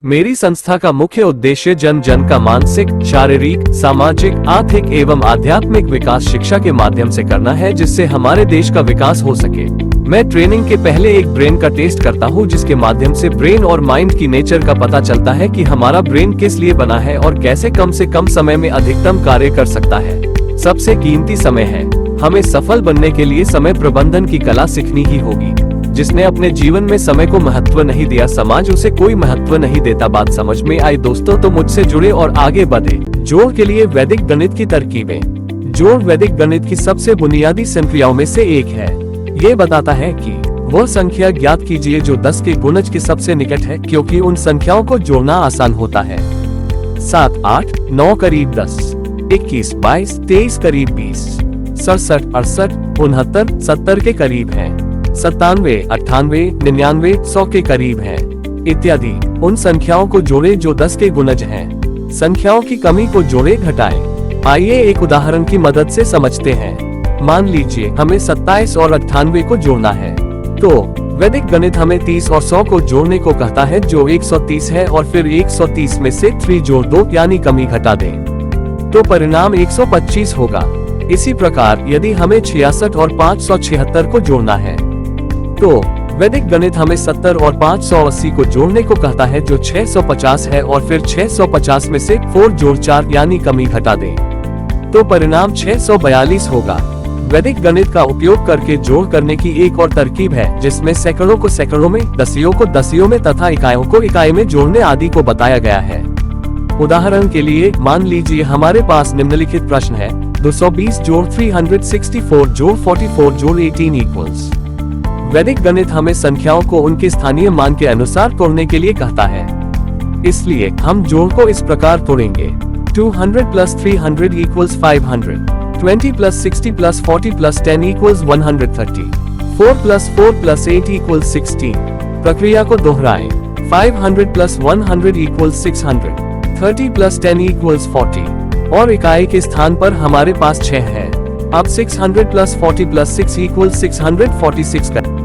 मेरी संस्था का मुख्य उद्देश्य जन जन का मानसिक, शारीरिक, सामाजिक, आर्थिक एवं आध्यात्मिक विकास शिक्षा के माध्यम से करना है, जिससे हमारे देश का विकास हो सके। मैं ट्रेनिंग के पहले एक ब्रेन का टेस्ट करता हूं, जिसके माध्यम से ब्रेन और माइंड की नेचर का पता चलता है कि हमारा ब्रेन किस लिए बना है और कैसे कम से कम समय में अधिकतम कार्य कर सकता है। सबसे कीमती समय है। हमें सफल बनने के लिए समय प्रबंधन की कला सीखनी ही होगी। जिसने अपने जीवन में समय को महत्व नहीं दिया, समाज उसे कोई महत्व नहीं देता। बात समझ में आई दोस्तों? तो मुझसे जुड़े और आगे बढ़े। जोड़ के लिए वैदिक गणित की तरकीबें। जोड़ वैदिक गणित की सबसे बुनियादी संक्रियाओं में से एक है। ये बताता है कि वह संख्या ज्ञात कीजिए जो 10 के गुणज के सबसे निकट है, क्योंकि उन संख्याओं को जोड़ना आसान होता है। 7, 8, 9 करीब 10, 21, 22, 23 करीब 20, 67, 68, 69, 70 के करीब है, 97, 98, 99, 100 के करीब है, इत्यादि। उन संख्याओं को जोड़े जो 10 के गुणज हैं। संख्याओं की कमी को जोड़े घटाएं। आइए एक उदाहरण की मदद से समझते हैं। मान लीजिए हमें 27 और 98 को जोड़ना है, तो वैदिक गणित हमें 30 और 100 को जोड़ने को कहता है, जो 130 है, और फिर 130 में से 3 जोड़ दो, यानी कमी घटा दें, तो परिणाम 125 होगा। इसी प्रकार यदि हमें 66 और 576 को जोड़ना है, तो वैदिक गणित हमें 70 और 580 को जोड़ने को कहता है, जो 650 है, और फिर 650 में से 4 जोड़ 4, यानी कमी घटा दें, तो परिणाम 642 होगा। वैदिक गणित का उपयोग करके जोड़ करने की एक और तरकीब है, जिसमें सैकड़ों को सैकड़ों में, दसियों को दसियों में तथा इकाइयों को इकाई में जोड़ने आदि को बताया गया है। उदाहरण के लिए मान लीजिए हमारे पास निम्नलिखित प्रश्न है: 220 जोड़ 364 जोड़ 44 जोड़ 18 इक्वल्स। वैदिक गणित हमें संख्याओं को उनके स्थानीय मान के अनुसार तोड़ने के लिए कहता है, इसलिए हम जोड़ को इस प्रकार तोड़ेंगे: 200 + 300 = 500, 20 + 60 + 40 + 10 = 130, 4 + 4 + 8 = 16। प्रक्रिया को दोहराएं। 500 + 100 = 600, 30 + 10 = 40, और इकाई के स्थान पर हमारे पास 6 है। अब 600 + 40 + 6 = 646 करें।